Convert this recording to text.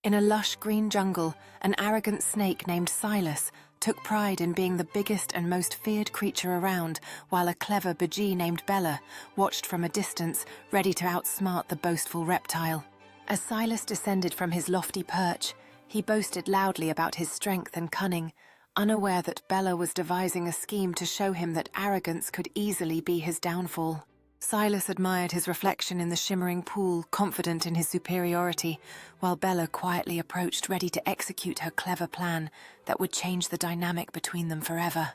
In a lush green jungle, an arrogant snake named Silas took pride in being the biggest and most feared creature around, while a clever Bajie named Bella watched from a distance, ready to outsmart the boastful reptile. As Silas descended from his lofty perch, he boasted loudly about his strength and cunning, unaware that Bella was devising a scheme to show him that arrogance could easily be his downfall. Silas admired his reflection in the shimmering pool, confident in his superiority, while Bella quietly approached, ready to execute her clever plan that would change the dynamic between them forever.